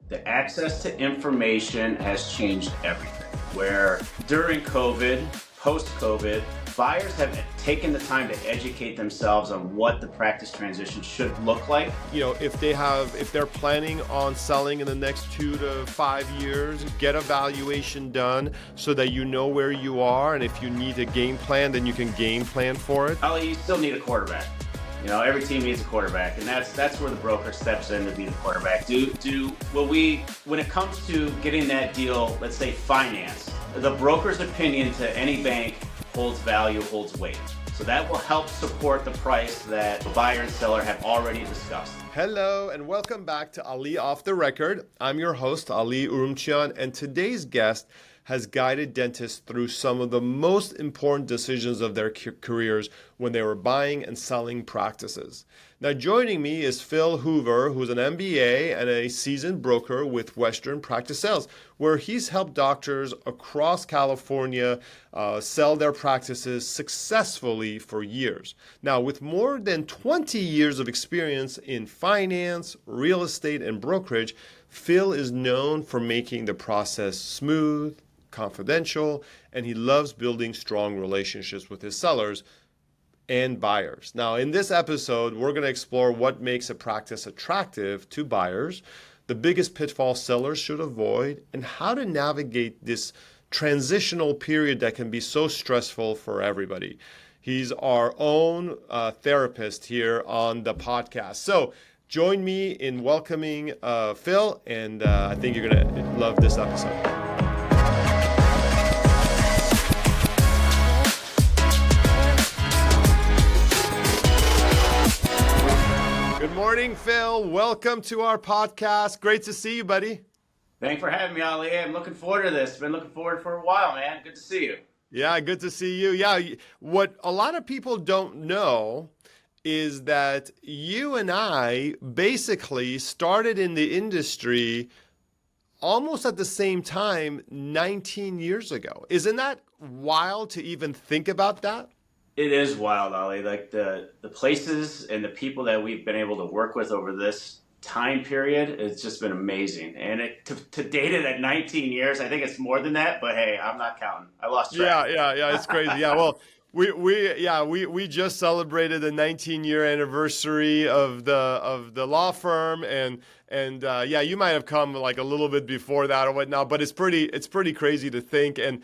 The access to information has changed everything. Where during COVID, post-COVID, buyers have taken the time to educate themselves on what the practice transition should look like. If they're planning on selling in the next 2 to 5 years, get a valuation done so that you know where you are, and if you need a game plan, then you can game plan for it. You still need a quarterback. Every team needs a quarterback, and that's where the broker steps in to be the quarterback. When it comes to getting that deal, let's say financed, the broker's opinion to any bank holds value, holds weight. So that will help support the price that the buyer and seller have already discussed. Hello, and welcome back to Ali Off the Record. I'm your host, Ali Urumchian, and today's guest has guided dentists through some of the most important decisions of their careers when they were buying and selling practices. Now, joining me is Phill Hoover, who's an MBA and a seasoned broker with Western Practice Sales, where he's helped doctors across California sell their practices successfully for years. Now, with more than 20 years of experience in finance, real estate, and brokerage, Phill is known for making the process smooth, confidential, and he loves building strong relationships with his sellers and buyers. Now, in this episode, we're going to explore what makes a practice attractive to buyers, the biggest pitfalls sellers should avoid, and how to navigate this transitional period that can be so stressful for everybody. He's our own therapist here on the podcast. So join me in welcoming Phill, and I think you're going to love this episode. Good morning, Phill. Welcome to our podcast. Great to see you, buddy. Thanks for having me, Ali. I'm looking forward to this. Been looking forward for a while, man. Good to see you. Yeah, good to see you. Yeah, what a lot of people don't know is that you and I basically started in the industry almost at the same time 19 years ago. Isn't that wild to even think about that? It is wild, Ali. Like the places and the people that we've been able to work with over this time period, it's just been amazing. And to date it at 19 years, I think it's more than that. But hey, I'm not counting. I lost track. Yeah. It's crazy. Yeah. Well, we just celebrated the 19-year anniversary of the law firm, and you might have come like a little bit before that or whatnot. But it's pretty crazy to think. And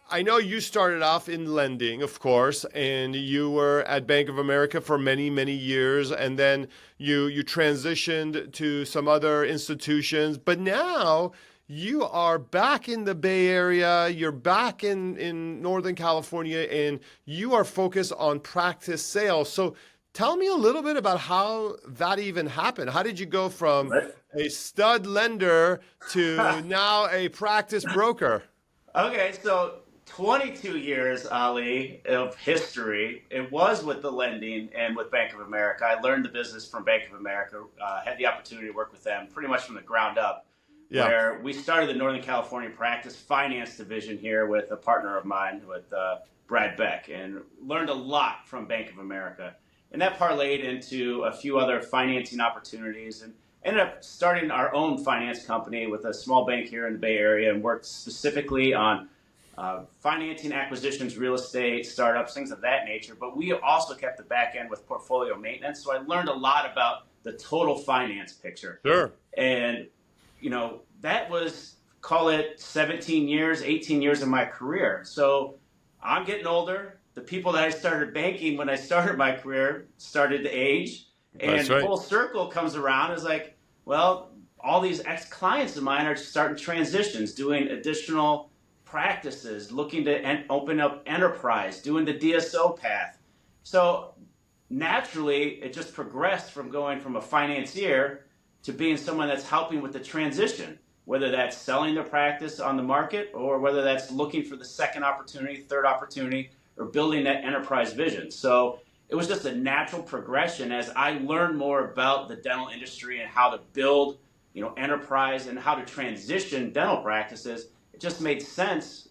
I know you started off in lending, of course, and you were at Bank of America for many, many years, and then you transitioned to some other institutions. But now you are back in the Bay Area, you're back in Northern California, and you are focused on practice sales. So tell me a little bit about how that even happened. How did you go from a stud lender to now a practice broker? Okay, so 22 years, Ali, of history. It was with the lending and with Bank of America. I learned the business from Bank of America, had the opportunity to work with them pretty much from the ground up, where we started the Northern California practice finance division here with a partner of mine, with Brad Beck, and learned a lot from Bank of America. And that parlayed into a few other financing opportunities, and ended up starting our own finance company with a small bank here in the Bay Area, and worked specifically on financing, acquisitions, real estate, startups, things of that nature. But we also kept the back end with portfolio maintenance. So I learned a lot about the total finance picture. Sure. And, that was, call it 17 years, 18 years of my career. So I'm getting older. The people that I started banking when I started my career started to age. And full circle comes around is like, well, all these ex-clients of mine are starting transitions, doing additional practices, looking to open up enterprise, doing the DSO path. So naturally, it just progressed from going from a financier to being someone that's helping with the transition, whether that's selling their practice on the market or whether that's looking for the second opportunity, third opportunity, or building that enterprise vision. So it was just a natural progression as I learned more about the dental industry and how to build, enterprise and how to transition dental practices. It just made sense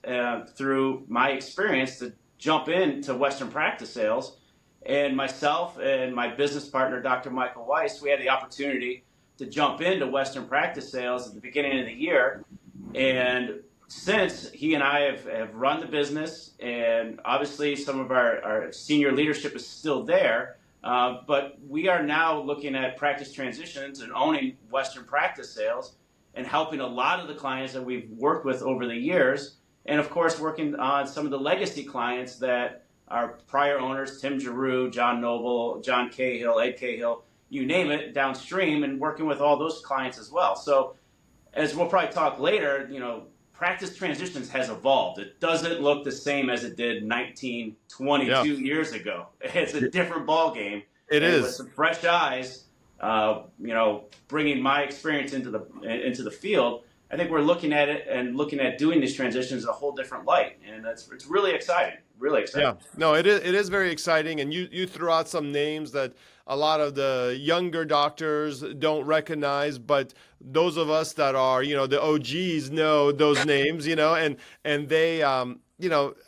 through my experience to jump into Western Practice Sales. And myself and my business partner, Dr. Michael Weiss, we had the opportunity to jump into Western practice sales at the beginning of the year. And since he and I have run the business, and obviously some of our senior leadership is still there, but we are now looking at practice transitions and owning Western practice sales and helping a lot of the clients that we've worked with over the years. And of course, working on some of the legacy clients that our prior owners, Tim Giroux, John Noble, John Cahill, Ed Cahill, you name it, downstream, and working with all those clients as well. So as we'll probably talk later, practice transitions has evolved. It doesn't look the same as it did 19, 22 years ago. It's a different ball game. It and is. With some fresh eyes, bringing my experience into the field, I think we're looking at it and looking at doing these transitions in a whole different light, and it's really exciting. Really exciting. Yeah, no, it is very exciting, and you threw out some names that a lot of the younger doctors don't recognize, but those of us that are the OGs know those names, and they I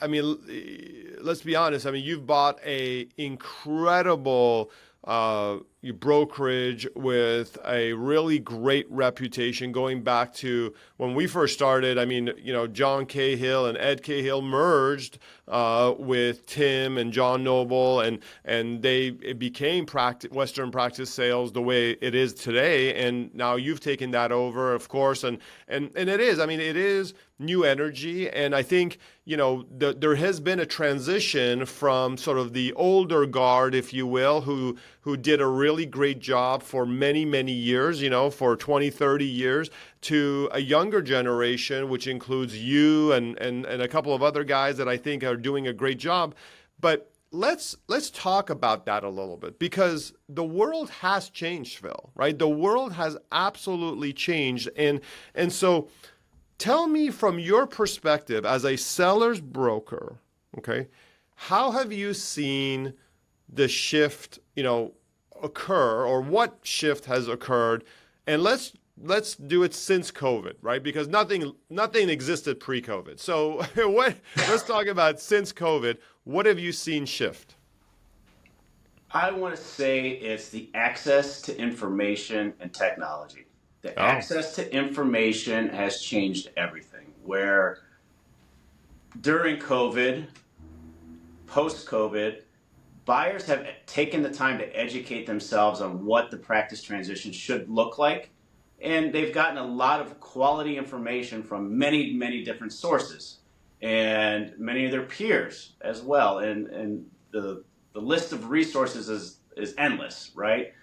mean, let's be honest. I mean, you've bought a incredible brokerage with a really great reputation going back to when we first started. I mean, John Cahill and Ed Cahill merged with Tim and John Noble, and it became Western practice sales the way it is today. And now you've taken that over, of course, and it is. I mean, it is new energy, and I think there has been a transition from sort of the older guard, if you will, who did a really great job for many years, for 20, 30 years, to a younger generation, which includes you and a couple of other guys that I think are doing a great job. But let's talk about that a little bit, because the world has changed, Phill, right? The world has absolutely changed, and so tell me from your perspective as a seller's broker, okay, how have you seen the shift, occur, or what shift has occurred? And let's do it since COVID, right? Because nothing existed pre-COVID. So let's talk about since COVID. What have you seen shift? I want to say it's the access to information and technology. The access to information has changed everything. Where during COVID, post-COVID, buyers have taken the time to educate themselves on what the practice transition should look like. And they've gotten a lot of quality information from many different sources and many of their peers as well. And the list of resources is endless, right?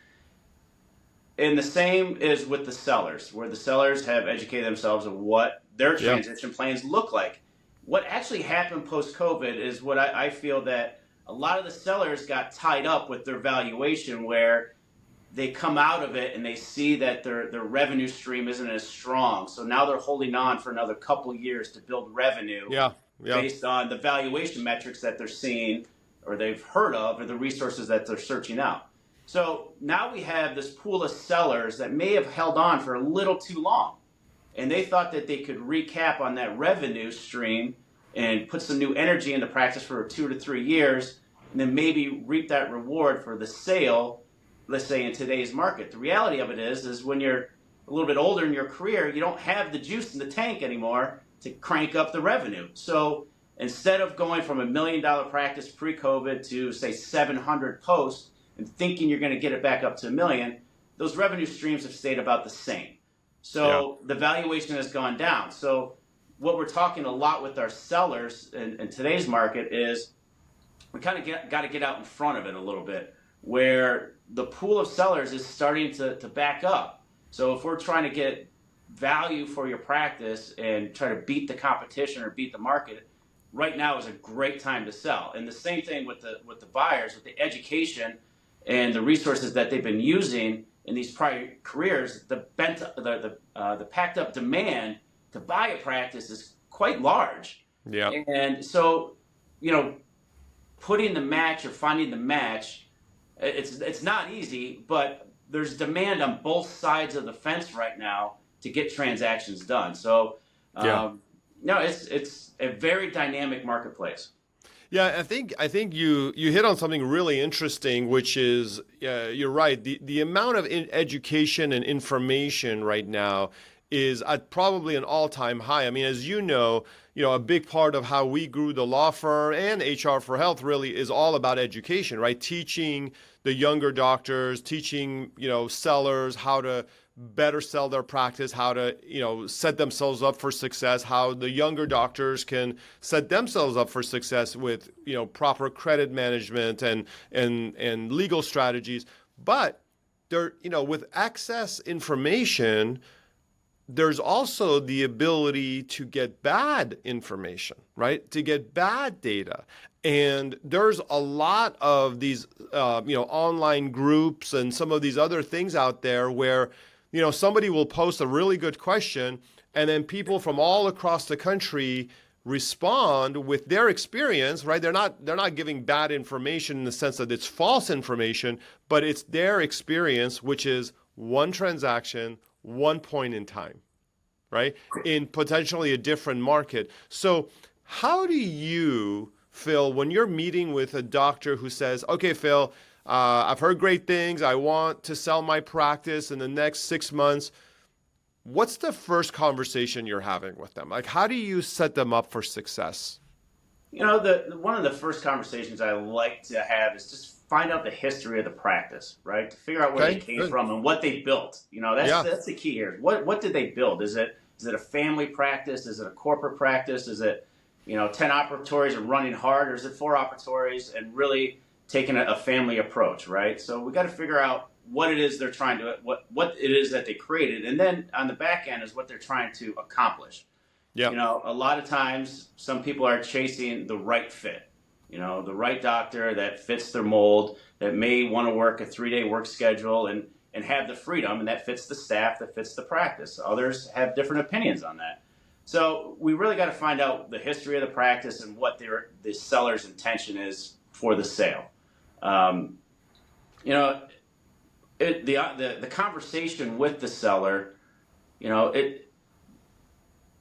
And the same is with the sellers, where the sellers have educated themselves on what their transition plans look like. What actually happened post-COVID is what I feel that a lot of the sellers got tied up with their valuation, where they come out of it and they see that their revenue stream isn't as strong. So now they're holding on for another couple of years to build revenue based on the valuation metrics that they're seeing or they've heard of, or the resources that they're searching out. So now we have this pool of sellers that may have held on for a little too long, and they thought that they could recap on that revenue stream and put some new energy into practice for 2 to 3 years, and then maybe reap that reward for the sale, let's say in today's market. The reality of it is when you're a little bit older in your career, you don't have the juice in the tank anymore to crank up the revenue. So instead of going from $1 million practice pre-COVID to, say, 700 post, and thinking you're going to get it back up to $1 million, those revenue streams have stayed about the same. So the valuation has gone down. So what we're talking a lot with our sellers in today's market is we kind of got to get out in front of it a little bit, where the pool of sellers is starting to back up. So if we're trying to get value for your practice and try to beat the competition or beat the market, right now is a great time to sell. And the same thing with the buyers, with the education and the resources that they've been using in these prior careers. The packed up demand to buy a practice is quite large. Yeah. And so, putting the match or finding the match, it's not easy, but there's demand on both sides of the fence right now to get transactions done. So, no, it's a very dynamic marketplace. Yeah, I think you hit on something really interesting, which is you're right. The amount of education and information right now is at probably an all-time high. I mean, as you know, a big part of how we grew the law firm and HR for Health really is all about education, right? Teaching the younger doctors, teaching, you know, sellers how to better sell their practice, how to, you know, set themselves up for success, how the younger doctors can set themselves up for success with, you know, proper credit management and legal strategies. But there, you know, with access information, there's also the ability to get bad information, right? To get bad data. And there's a lot of these, you know, online groups and some of these other things out there where, you know, somebody will post a really good question, and then people from all across the country respond with their experience, right? They're not giving bad information in the sense that it's false information, but it's their experience, which is one transaction, one point in time, right? In potentially a different market. So how do you, Phill, when you're meeting with a doctor who says, okay, Phill, I've heard great things. I want to sell my practice in the next 6 months. What's the first conversation you're having with them? Like, how do you set them up for success? You know, the one of the first conversations I like to have is just find out the history of the practice, right? To figure out where they Okay, came good. from and what they built. You know, Yeah. that's the key here. What did they build? Is it a family practice? Is it a corporate practice? Is it, you know, 10 operatories and running hard, or is it 4 operatories and really taking a family approach, right? So we got to figure out what it is they're trying to what it is that they created, and then on the back end is what they're trying to accomplish. Yeah. You know, a lot of times some people are chasing the right fit, you know, the right doctor that fits their mold, that may want to work a 3-day work schedule and have the freedom, and that fits the staff, that fits the practice. Others have different opinions on that. So we really got to find out the history of the practice and what the seller's intention is for the sale. Um, you know, the conversation with the seller, you know,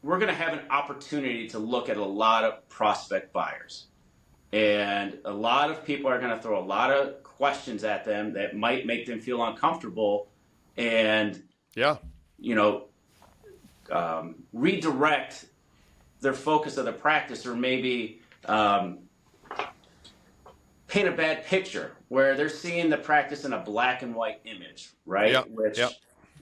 we're going to have an opportunity to look at a lot of prospect buyers. And a lot of people are going to throw a lot of questions at them that might make them feel uncomfortable and, Yeah. you know, redirect their focus of the practice, or maybe paint a bad picture where they're seeing the practice in a black and white image, Yeah. right? Yeah.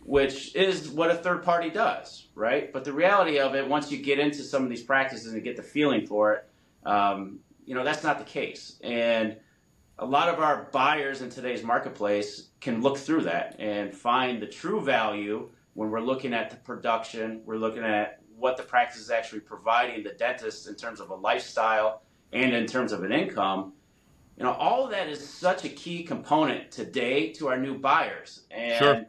Which is what a third party does, right? But the reality of it, once you get into some of these practices and get the feeling for it, you know, that's not the case. And a lot of our buyers in today's marketplace can look through that and find the true value when we're looking at the production, we're looking at what the practice is actually providing the dentist in terms of a lifestyle and in terms of an income. You know, all of that is such a key component today to our new buyers. Sure. And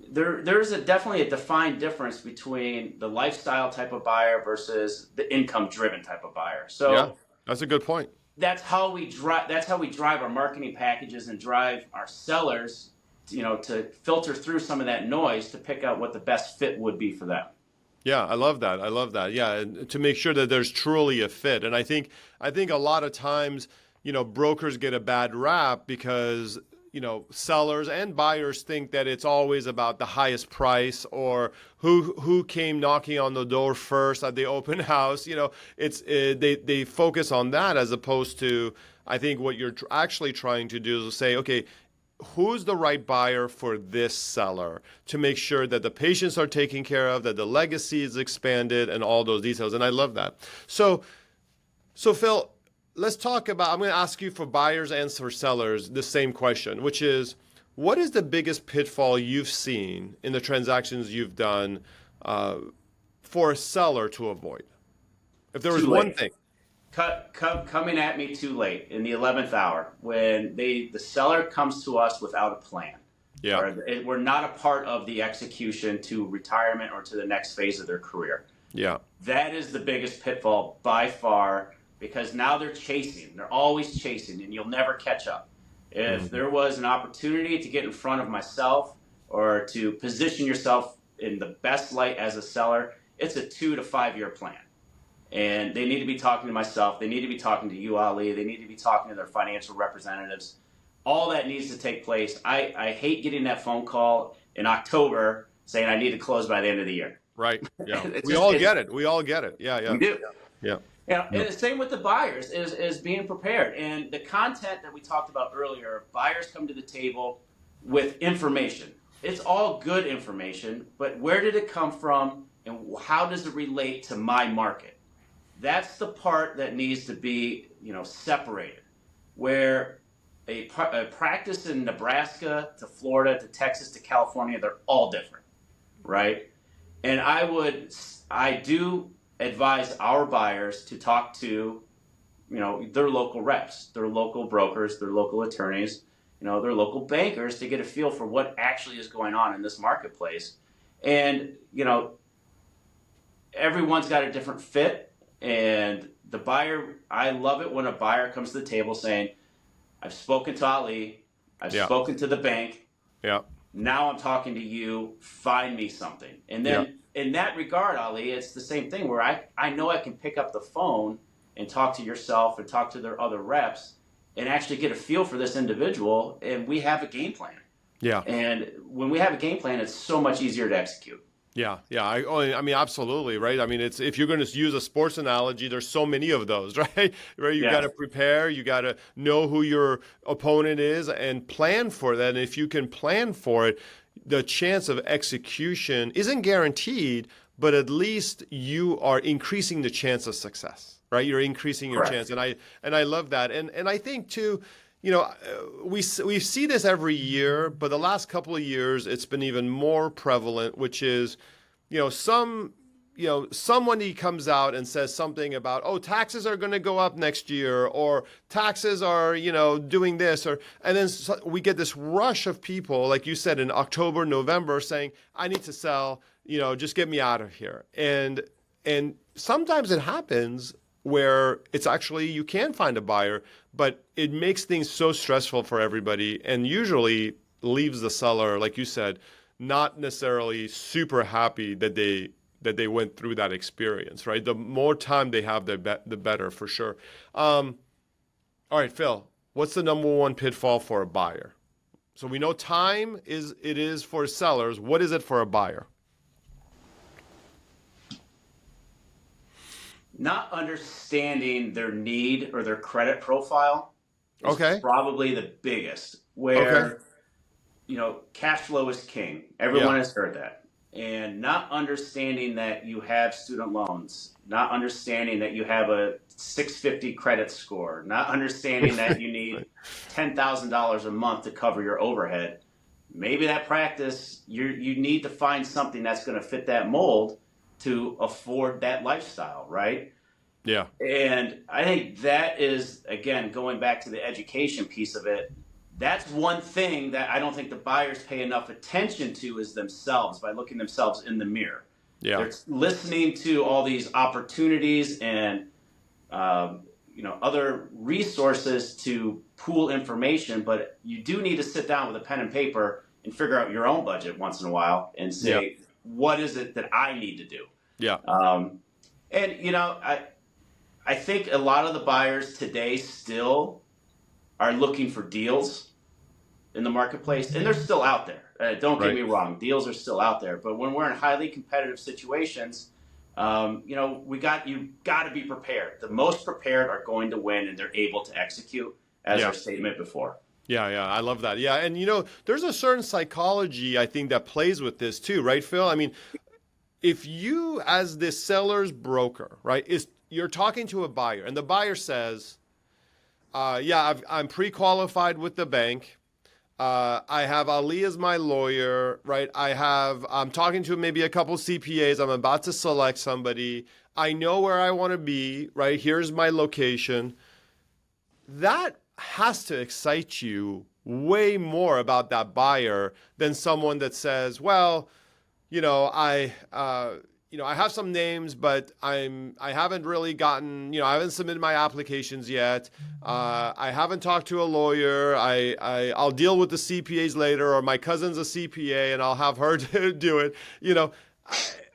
there's definitely a defined difference between the lifestyle type of buyer versus the income driven type of buyer. Yeah. So That's a good point. that's how we drive our marketing packages and drive our sellers, you know, to filter through some of that noise to pick out what the best fit would be for them. Yeah, I love that. I love that. Yeah, and to make sure that there's truly a fit. And I think a lot of times, you know, brokers get a bad rap because, you know, sellers and buyers think that it's always about the highest price or who came knocking on the door first at the open house. You know, they focus on that as opposed to, I think what you're actually trying to do is say, okay, who's the right buyer for this seller to make sure that the patients are taken care of, that the legacy is expanded, and all those details. And I love that. So Phill, let's talk about, I'm going to ask you for buyers and for sellers the same question, which is, what is the biggest pitfall you've seen in the transactions you've done for a seller to avoid? If there was Too one late. thing. Coming at me too late in the 11th hour when the seller comes to us without a plan, Yeah. or we're not a part of the execution to retirement or to the next phase of their career. Yeah. That is the biggest pitfall by far, because now they're chasing. They're always chasing, and you'll never catch up. If there was an opportunity to get in front of myself or to position yourself in the best light as a seller, it's a 2 to 5 year plan. And they need to be talking to myself. They need to be talking to you, Ali. They need to be talking to their financial representatives. All that needs to take place. I hate getting that phone call in October saying I need to close by the end of the year. Right. Yeah. It's We just, all it's, get it. We all get it. Yeah. we Yeah. do. Yeah. And the same with the buyers is being prepared. And the content that we talked about earlier, buyers come to the table with information. It's all good information, but where did it come from and how does it relate to my market? That's the part that needs to be, separated. Where a practice in Nebraska to Florida to Texas to California, they're all different, right? And I do advise our buyers to talk to, their local reps, their local brokers, their local attorneys, their local bankers to get a feel for what actually is going on in this marketplace. And, everyone's got a different fit. And the buyer, I love it when a buyer comes to the table saying, I've spoken to Ali, I've spoken to the bank. Yeah. Now I'm talking to you, find me something. And then in that regard, Ali, it's the same thing where I know I can pick up the phone and talk to yourself and talk to their other reps and actually get a feel for this individual, and we have a game plan. Yeah. And when we have a game plan, it's so much easier to execute. Yeah, yeah. I mean, absolutely, right? I mean, it's if you're going to use a sports analogy, there's so many of those, right? Right? You got to prepare, you got to know who your opponent is and plan for that. And if you can plan for it, the chance of execution isn't guaranteed, but at least you are increasing the chance of success, right? You're increasing your chance. And I love that. And I think too, we see this every year, but the last couple of years, it's been even more prevalent, which is, somebody comes out and says something about, oh, taxes are going to go up next year, or taxes are, doing this, and then we get this rush of people, like you said, in October, November, saying, I need to sell, just get me out of here. And sometimes it happens where it's actually you can find a buyer, but it makes things so stressful for everybody and usually leaves the seller, like you said, not necessarily super happy that they went through that experience, right? The more time they have, the better, for sure. All right, Phil, what's the number one pitfall for a buyer? So we know time is for sellers. What is it for a buyer? Not understanding their need or their credit profile is probably the biggest. Where, cash flow is king. Everyone has heard that. And not understanding that you have student loans, not understanding that you have a 650 credit score, not understanding that you need $10,000 a month to cover your overhead. Maybe that practice, you need to find something that's going to fit that mold to afford that lifestyle, right? Yeah. And I think that is, again, going back to the education piece of it, that's one thing that I don't think the buyers pay enough attention to is themselves by looking themselves in the mirror. Yeah. They're listening to all these opportunities and, other resources to pool information, but you do need to sit down with a pen and paper and figure out your own budget once in a while and say, what is it that I need to do? Yeah. I think a lot of the buyers today still are looking for deals in the marketplace, and they're still out there. Don't get me wrong, deals are still out there. But when we're in highly competitive situations, you got to be prepared. The most prepared are going to win, and they're able to execute, as our statement before. Yeah, I love that. Yeah, and there's a certain psychology I think that plays with this too, right, Phil? I mean, if you, as the seller's broker, right, you're talking to a buyer, and the buyer says, I'm pre-qualified with the bank. I have Ali as my lawyer, right? I'm talking to maybe a couple CPAs. I'm about to select somebody. I know where I want to be, right? Here's my location. That has to excite you way more about that buyer than someone that says, well, I have some names, but I haven't really gotten, I haven't submitted my applications yet. I haven't talked to a lawyer. I'll deal with the CPAs later, or my cousin's a CPA and I'll have her do it.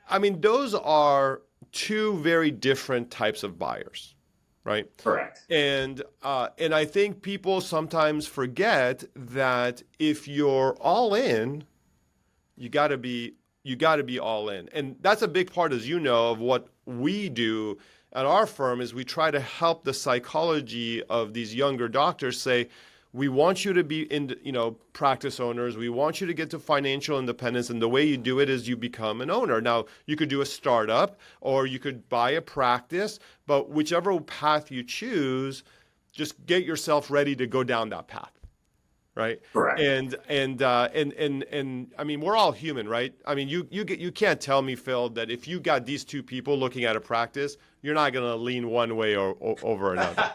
I mean, those are two very different types of buyers, right? Correct. And I think people sometimes forget that if you're all in, you got to be all in. And that's a big part, as you know, of what we do at our firm is we try to help the psychology of these younger doctors say, we want you to be practice owners. We want you to get to financial independence. And the way you do it is you become an owner. Now, you could do a startup or you could buy a practice, but whichever path you choose, just get yourself ready to go down that path. Right. Correct. And I mean, we're all human, right? I mean, you can't tell me, Phill, that if you got these two people looking at a practice, you're not going to lean one way or over another.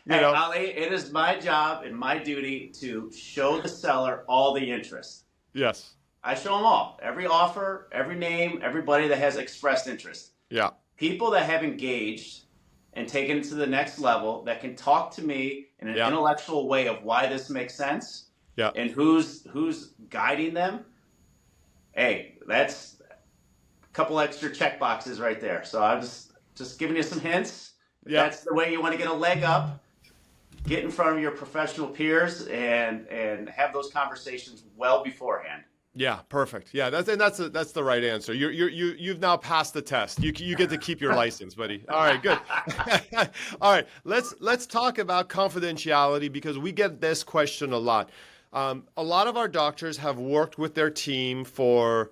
Hey, Ali, it is my job and my duty to show the seller all the interest. Yes. I show them all, every offer, every name, everybody that has expressed interest. Yeah. People that have engaged and taken it to the next level that can talk to me in an intellectual way of why this makes sense and who's guiding them. Hey, that's a couple extra check boxes right there. So I'm just giving you some hints. Yeah. That's the way you want to get a leg up, get in front of your professional peers and have those conversations well beforehand. Yeah, perfect. Yeah, that's the right answer. You've now passed the test. You get to keep your license, buddy. All right, good. All right, let's talk about confidentiality because we get this question a lot. A lot of our doctors have worked with their team for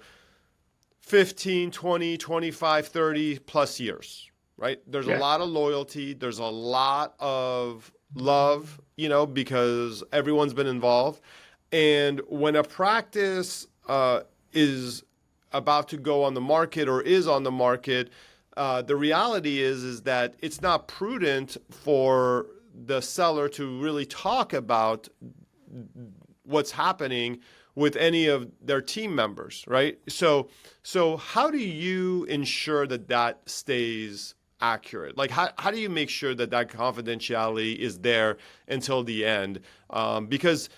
15, 20, 25, 30 plus years, right? There's a lot of loyalty. There's a lot of love, because everyone's been involved. And when a practice is about to go on the market or is on the market, the reality is that it's not prudent for the seller to really talk about what's happening with any of their team members, right? So how do you ensure that stays accurate? Like how do you make sure that confidentiality is there until the end? Because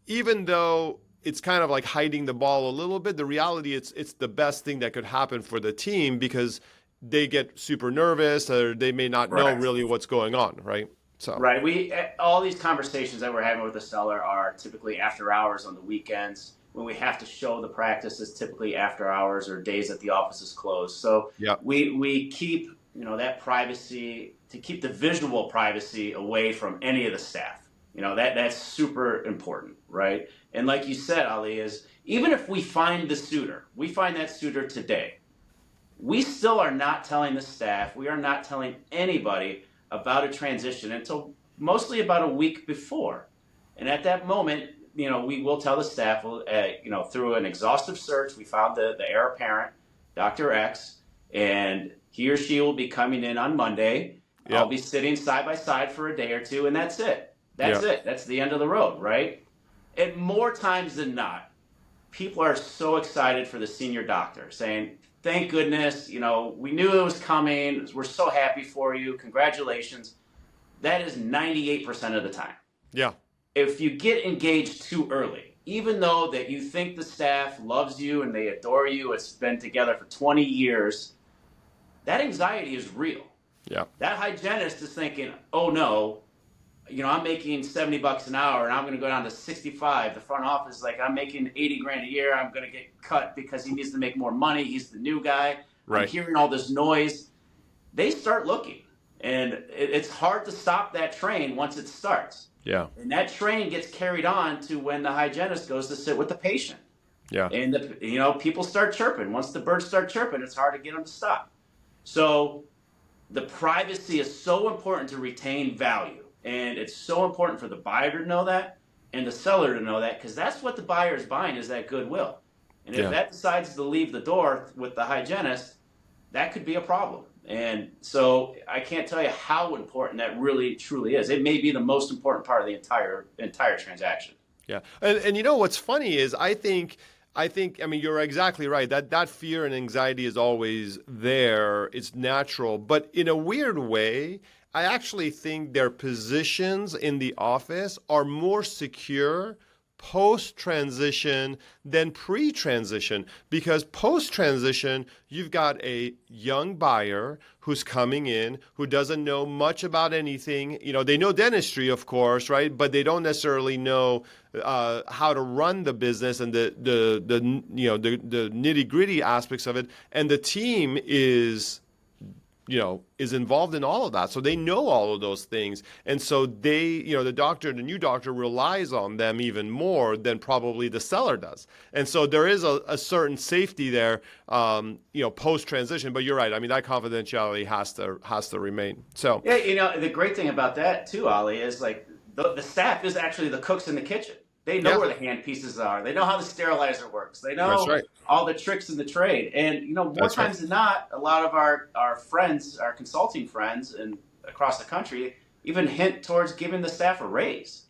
even though it's kind of like hiding the ball a little bit, the reality it's the best thing that could happen for the team because they get super nervous or they may not know really what's going on, right? So all these conversations that we're having with the seller are typically after hours on the weekends. When we have to show the practice is typically after hours or days that the office is closed. So we keep that privacy to keep the visual privacy away from any of the staff. That's super important, right? And like you said, Ali, is even if we find that suitor today, we still are not telling the staff, we are not telling anybody about a transition until mostly about a week before. And at that moment, we will tell the staff, through an exhaustive search, we found the heir apparent, Dr. X, and he or she will be coming in on Monday. Yep. I'll be sitting side by side for a day or two, and that's it. That's it. That's the end of the road, right? And more times than not, people are so excited for the senior doctor, saying, thank goodness, we knew it was coming. We're so happy for you. Congratulations. That is 98% of the time. Yeah. If you get engaged too early, even though that you think the staff loves you and they adore you, it's been together for 20 years, that anxiety is real. Yeah. That hygienist is thinking, oh no, I'm making $70 an hour and I'm going to go down to 65. The front office is like, I'm making 80 grand a year. I'm going to get cut because he needs to make more money. He's the new guy. Right. I'm hearing all this noise. They start looking, and it's hard to stop that train once it starts. Yeah. And that train gets carried on to when the hygienist goes to sit with the patient. Yeah. And people start chirping. Once the birds start chirping, it's hard to get them to stop. So the privacy is so important to retain value. And it's so important for the buyer to know that and the seller to know that, because that's what the buyer is buying, is that goodwill. And if that decides to leave the door with the hygienist, that could be a problem. And so I can't tell you how important that really truly is. It may be the most important part of the entire transaction. Yeah. And what's funny is I think you're exactly right. That fear and anxiety is always there. It's natural. But in a weird way, I actually think their positions in the office are more secure post-transition than pre-transition, because post-transition, you've got a young buyer who's coming in, who doesn't know much about anything. They know dentistry, of course, right? But they don't necessarily know how to run the business and the nitty-gritty aspects of it. And the team is involved in all of that. So they know all of those things. And so the new doctor relies on them even more than probably the seller does. And so there is a certain safety there, post-transition. But you're right. I mean, that confidentiality has to remain. So yeah, the great thing about that too, Ali, is like the staff is actually the cooks in the kitchen. They know where the hand pieces are. They know how the sterilizer works. They know all the tricks in the trade. And more times than not, a lot of our friends, our consulting friends, and across the country, even hint towards giving the staff a raise.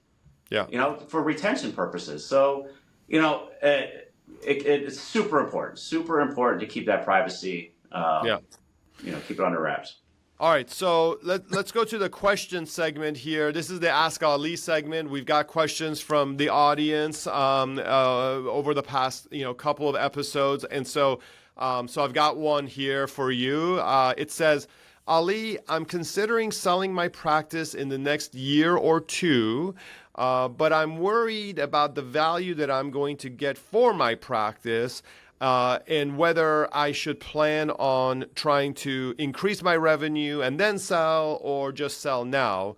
Yeah. For retention purposes. So, it's super important to keep that privacy. Keep it under wraps. All right, so let's go to the question segment here. This is the Ask Ali segment. We've got questions from the audience over the past couple of episodes, and so I've got one here for you. It says, Ali, I'm considering selling my practice in the next year or two, but I'm worried about the value that I'm going to get for my practice. And whether I should plan on trying to increase my revenue and then sell, or just sell now.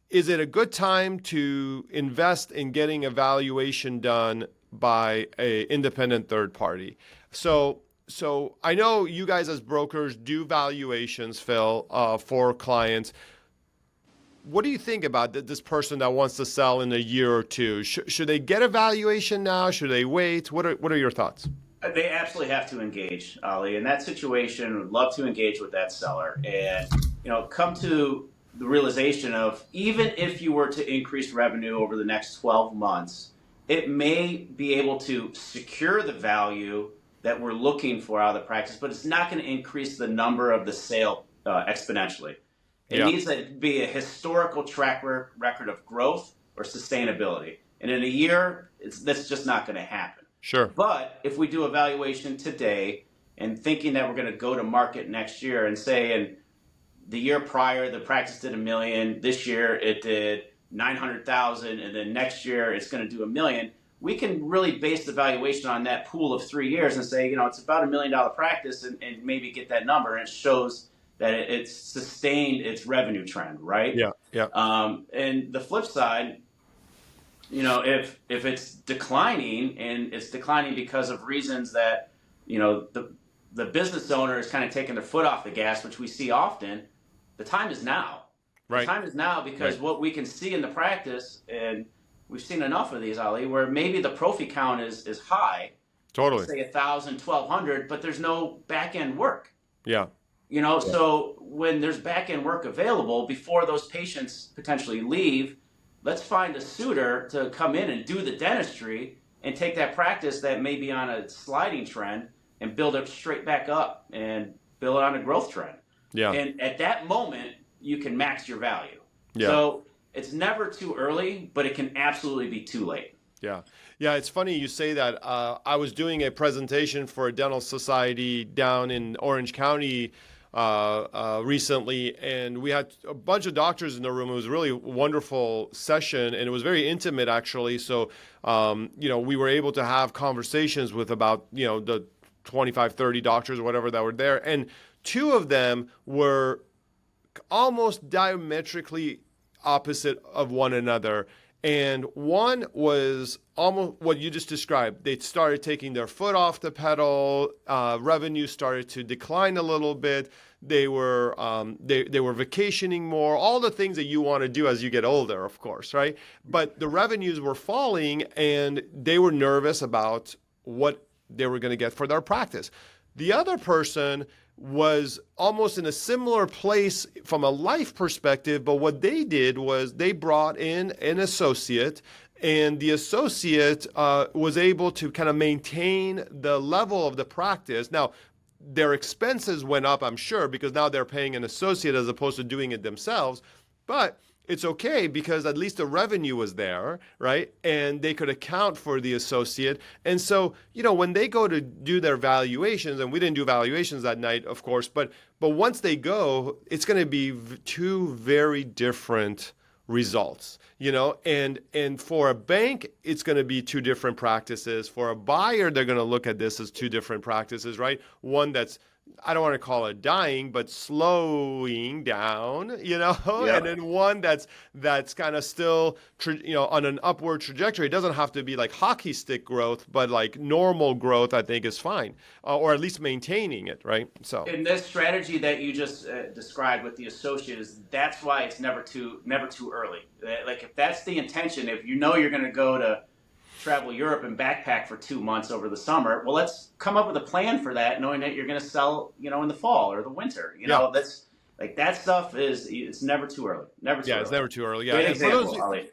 Is it a good time to invest in getting a valuation done by an independent third party? So I know you guys as brokers do valuations, Phill, for clients. What do you think about this person that wants to sell in a year or two? Should they get a valuation now? Should they wait? What are your thoughts? They absolutely have to engage, Ali. In that situation, would love to engage with that seller and come to the realization of, even if you were to increase revenue over the next 12 months, it may be able to secure the value that we're looking for out of the practice, but it's not going to increase the number of the sale exponentially. It needs to be a historical track record of growth or sustainability. And in a year, that's just not going to happen. Sure. But if we do a valuation today and thinking that we're going to go to market next year, and say in the year prior, the practice did $1 million, this year it did 900,000, and then next year it's going to do $1 million, we can really base the valuation on that pool of 3 years and say, it's about $1 million practice, and maybe get that number, and it shows that it's sustained its revenue trend, right? Yeah. And the flip side, if it's declining, and it's declining because of reasons that, the business owner is kind of taking their foot off the gas, which we see often, the time is now. Right. The time is now, because what we can see in the practice, and we've seen enough of these, Ali, where maybe the prophy count is high. Totally. Say 1,000, 1,200, but there's no back-end work. Yeah. So when there's back-end work available, before those patients potentially leave, let's find a suitor to come in and do the dentistry and take that practice that may be on a sliding trend and build it straight back up and build it on a growth trend. Yeah. And at that moment, you can max your value. Yeah. So it's never too early, but it can absolutely be too late. Yeah. Yeah, it's funny you say that. I was doing a presentation for a dental society down in Orange County recently, and we had a bunch of doctors in the room. It was a really wonderful session, and it was very intimate, actually. So, we were able to have conversations with about, the 25, 30 doctors or whatever that were there. And two of them were almost diametrically opposite of one another. And one was almost what you just described. They started taking their foot off the pedal. Revenue started to decline a little bit. They were vacationing more. All the things that you want to do as you get older, of course, right? But the revenues were falling, and they were nervous about what they were going to get for their practice. The other person was almost in a similar place from a life perspective, but what they did was they brought in an associate, and the associate was able to kind of maintain the level of the practice. Now, their expenses went up, I'm sure, because now they're paying an associate as opposed to doing it themselves, but it's okay because at least the revenue was there, right? And they could account for the associate. And so, when they go to do their valuations, and we didn't do valuations that night, of course, but once they go, it's going to be two very different results, and for a bank, it's going to be two different practices. For a buyer, they're going to look at this as two different practices, right? One that's, I don't want to call it dying, but slowing down, and Yep. then one that's kind of still, on an upward trajectory. It doesn't have to be like hockey stick growth, but like normal growth, I think is fine, or at least maintaining it, right? So, In this strategy that you just described with the associate, is that's why it's never too early. Like if that's the intention, if you're going to go to travel Europe and backpack for 2 months over the summer, well, let's come up with a plan for that, knowing that you're going to sell, in the fall or the winter. yeah. That's like that stuff it's never too early. Never too Yeah, early. it's never too early. Yeah, Great and for those, example, Ali.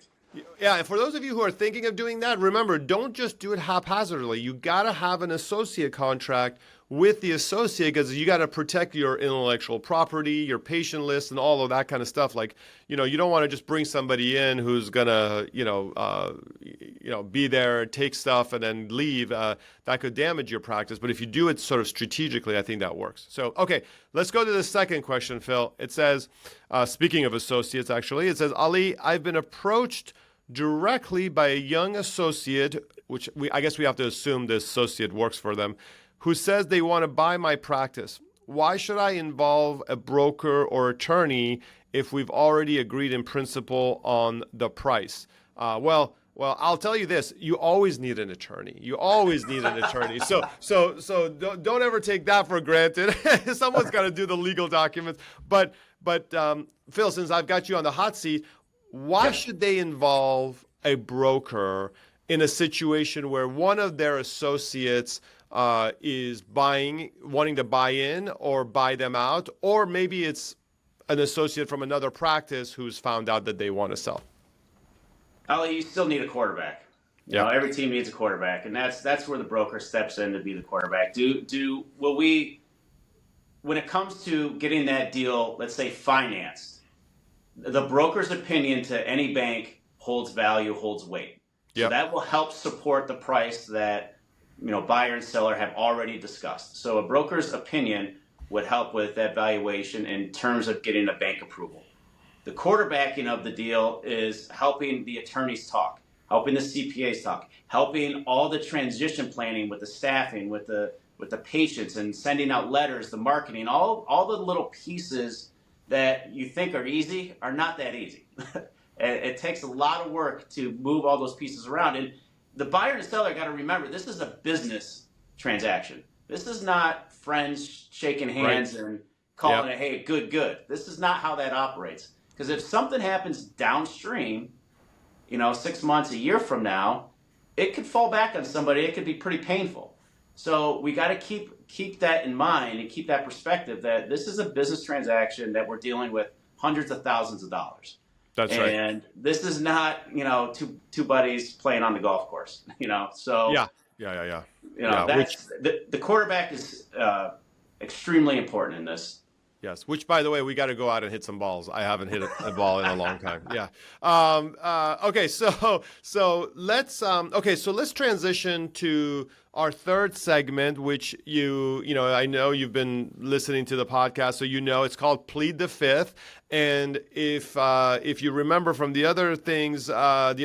yeah, and for those of you who are thinking of doing that, remember, don't just do it haphazardly. You got to have an associate contract with the associate because you got to protect your intellectual property, your patient list, and all of that kind of stuff. Like, you don't want to just bring somebody in who's gonna, be there, take stuff, and then leave. That could damage your practice. But if you do it sort of strategically, I think that works. So, okay, let's go to the second question, Phil. It says, speaking of associates, actually, it says, Ali, I've been approached directly by a young associate, which I guess we have to assume the associate works for them, who says they want to buy my practice. Why should I involve a broker or attorney if we've already agreed in principle on the price? Well, I'll tell you this: you always need an attorney. You always need an attorney. So don't ever take that for granted. Someone's got to do the legal documents. But Phil, since I've got you on the hot seat, why should they involve a broker in a situation where one of their associates is wanting to buy in or buy them out, or maybe it's an associate from another practice who's found out that they want to sell? Ali, you still need a quarterback. Yeah. Every team needs a quarterback, and that's where the broker steps in to be the quarterback. When it comes to getting that deal, let's say financed, the broker's opinion to any bank holds value, holds weight. So Yep. that will help support the price that buyer and seller have already discussed. So a broker's opinion would help with that valuation in terms of getting a bank approval. The quarterbacking of the deal is helping the attorneys talk, helping the CPAs talk, helping all the transition planning with the staffing, with the patients, and sending out letters, the marketing, all the little pieces that you think are easy are not that easy. It takes a lot of work to move all those pieces around. And the buyer and the seller got to remember, this is a business transaction. This is not friends shaking hands and calling it, hey, good. This is not how that operates. Because if something happens downstream, 6 months, a year from now, it could fall back on somebody. It could be pretty painful. So we got to keep that in mind and keep that perspective that this is a business transaction that we're dealing with hundreds of thousands of dollars. That's right. And this is not, two buddies playing on the golf course, So Yeah. that's the quarterback is extremely important in this. Yes. Which, by the way, we got to go out and hit some balls. I haven't hit a ball in a long time. Yeah. Okay. So let's transition to our third segment, which I know you've been listening to the podcast, so it's called Plead the Fifth. And if you remember from the other things, the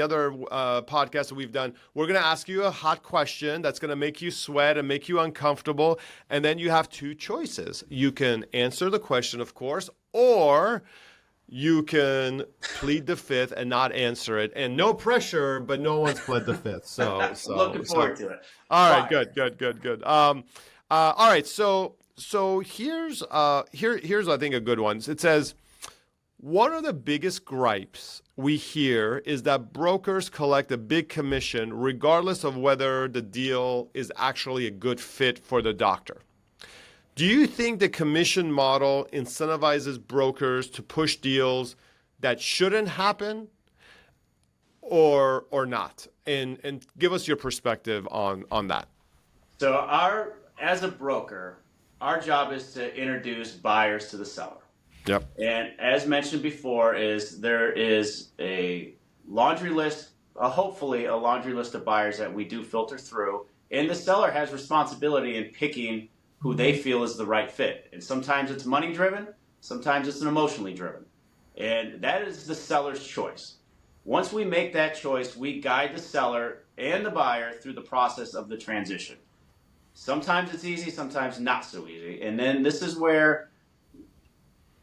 other podcasts that we've done, we're going to ask you a hot question that's going to make you sweat and make you uncomfortable. And then you have two choices. You can answer the question, of course, or you can plead the fifth and not answer it. And no pressure, but no one's pled the fifth. So looking forward to it. All right, good. All right, so here's I think a good one. It says, one of the biggest gripes we hear is that brokers collect a big commission regardless of whether the deal is actually a good fit for the doctor. Do you think the commission model incentivizes brokers to push deals that shouldn't happen or not? And give us your perspective on that. So as a broker, our job is to introduce buyers to the seller. Yep. And as mentioned before, there is a laundry list, hopefully a laundry list of buyers that we do filter through, and the seller has responsibility in picking who they feel is the right fit. And sometimes it's money driven, sometimes it's an emotionally driven, and that is the seller's choice. Once we make that choice, we guide the seller and the buyer through the process of the transition. Sometimes it's easy, sometimes not so easy, and then this is where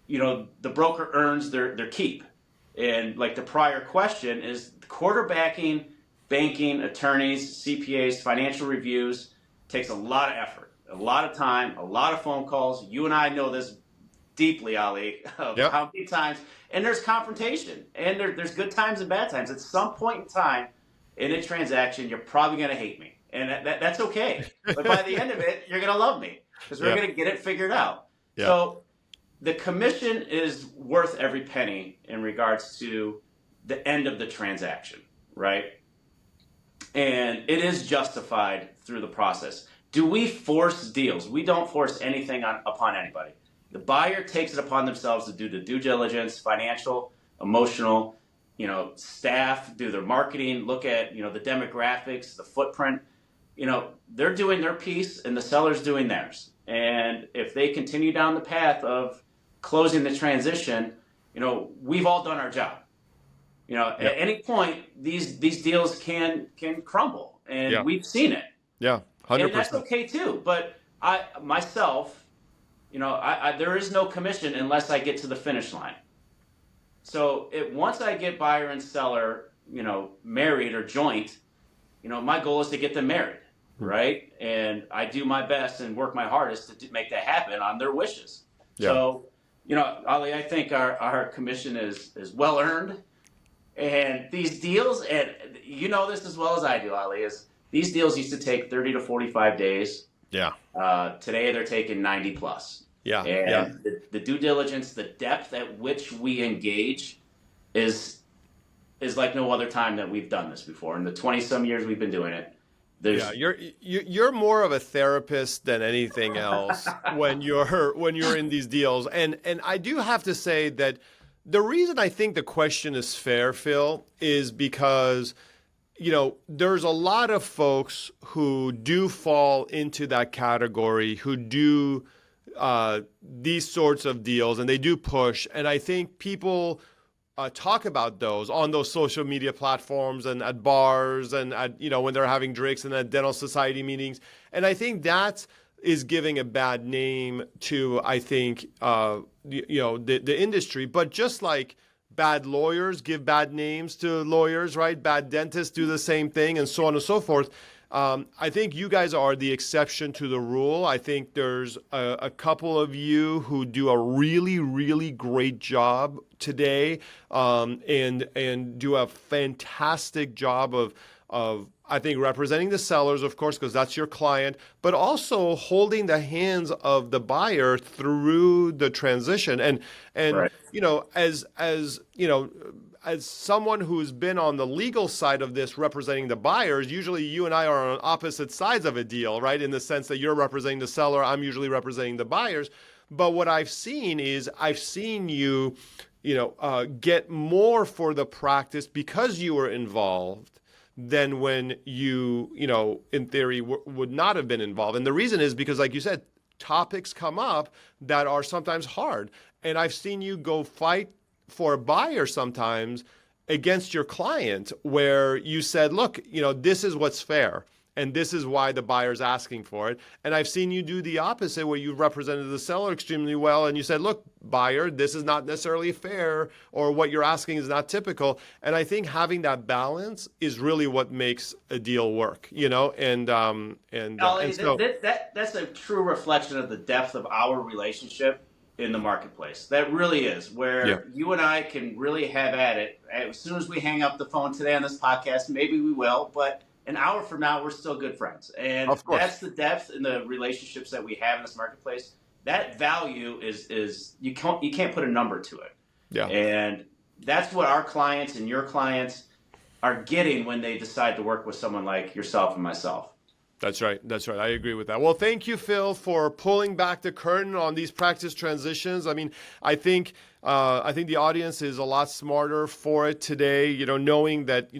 the broker earns their keep. And like the prior question is quarterbacking, banking, attorneys, CPAs, financial reviews takes a lot of effort, a lot of time, a lot of phone calls. You and I know this deeply, Ali, of Yep. how many times, and there's confrontation, and there's good times and bad times. At some point in time in a transaction, you're probably going to hate me, and that's okay. But by the end of it, you're going to love me because we're Yep. going to get it figured out. Yep. So the commission is worth every penny in regards to the end of the transaction, right? And it is justified through the process. Do we force deals? We don't force anything upon anybody. The buyer takes it upon themselves to do the due diligence, financial, emotional, staff, do their marketing, look at, the demographics, the footprint. They're doing their piece and the seller's doing theirs. And if they continue down the path of closing the transition, we've all done our job. At Yep. any point, these deals can crumble, and Yeah. we've seen it, Yeah. and that's 100%. okay too. But I myself, there is no commission unless I get to the finish line. So once I get buyer and seller, married or joint, my goal is to get them married, right? And I do my best and work my hardest to make that happen on their wishes. Yeah. So, Ali, I think our commission is well earned. And these deals, and you know this as well as I do, Ali, is these deals used to take 30 to 45 days. Yeah. Today they're taking 90 plus. Yeah. And Yeah. the due diligence, the depth at which we engage is like no other time that we've done this before. In the 20 some years we've been doing it, Yeah, you're more of a therapist than anything else when you're in these deals. And I do have to say that the reason I think the question is fair, Phil, is because there's a lot of folks who do fall into that category, who do these sorts of deals, and they do push. And I think people talk about those on those social media platforms and at bars and at, when they're having drinks and at dental society meetings. And I think that is giving a bad name to, I think, the industry. But just like bad lawyers give bad names to lawyers, right? Bad dentists do the same thing, and so on and so forth. I think you guys are the exception to the rule. I think there's a couple of you who do a really, really great job today, and do a fantastic job of I think representing the sellers, of course, because that's your client, but also holding the hands of the buyer through the transition. And right. As someone who's been on the legal side of this representing the buyers, usually you and I are on opposite sides of a deal, right? In the sense that you're representing the seller, I'm usually representing the buyers. But what I've seen is you, get more for the practice because you were involved than when you, in theory, would not have been involved. And the reason is because, like you said, topics come up that are sometimes hard. And I've seen you go fight for a buyer sometimes against your client where you said, look, this is what's fair. And this is why the buyer's asking for it. And I've seen you do the opposite where you represented the seller extremely well. And you said, look, buyer, this is not necessarily fair, or what you're asking is not typical. And I think having that balance is really what makes a deal work, and so That's a true reflection of the depth of our relationship in the marketplace. That really is where you and I can really have at it. As soon as we hang up the phone today on this podcast, maybe we will, but an hour from now, we're still good friends. And Of course. that's the depth in the relationships that we have in this marketplace. That value is you can't put a number to it. Yeah. And that's what our clients and your clients are getting when they decide to work with someone like yourself and myself. That's right. That's right. I agree with that. Well, thank you, Phill, for pulling back the curtain on these practice transitions. I mean, I think the audience is a lot smarter for it today. Knowing that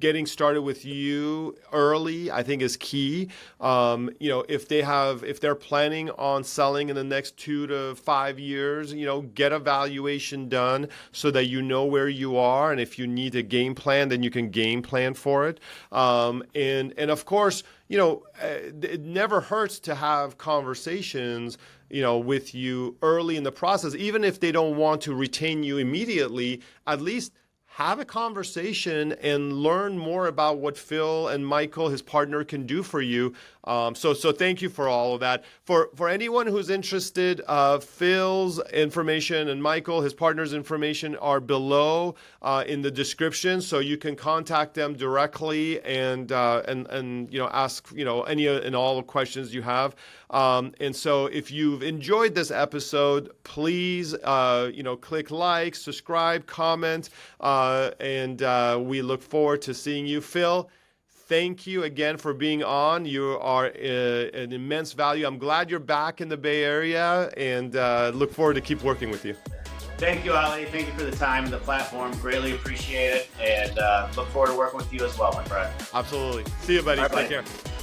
getting started with you early, I think is key. If they're planning on selling in the next 2 to 5 years, get a valuation done so that you know where you are, and if you need a game plan, then you can game plan for it. And of course, it never hurts to have conversations, with you early in the process, even if they don't want to retain you immediately. At least have a conversation and learn more about what Phill and Michael, his partner, can do for you. So thank you for all of that. For anyone who's interested, Phil's information and Michael, his partner's information, are below in the description, so you can contact them directly and ask any and all the questions you have. And so if you've enjoyed this episode, please click like, subscribe, comment, and we look forward to seeing you. Phill, thank you again for being on. You are an immense value. I'm glad you're back in the Bay Area, and look forward to keep working with you. Thank you, Ali. Thank you for the time and the platform. Greatly appreciate it, and look forward to working with you as well, my friend. Absolutely. See you, buddy. Bye-bye. Take care.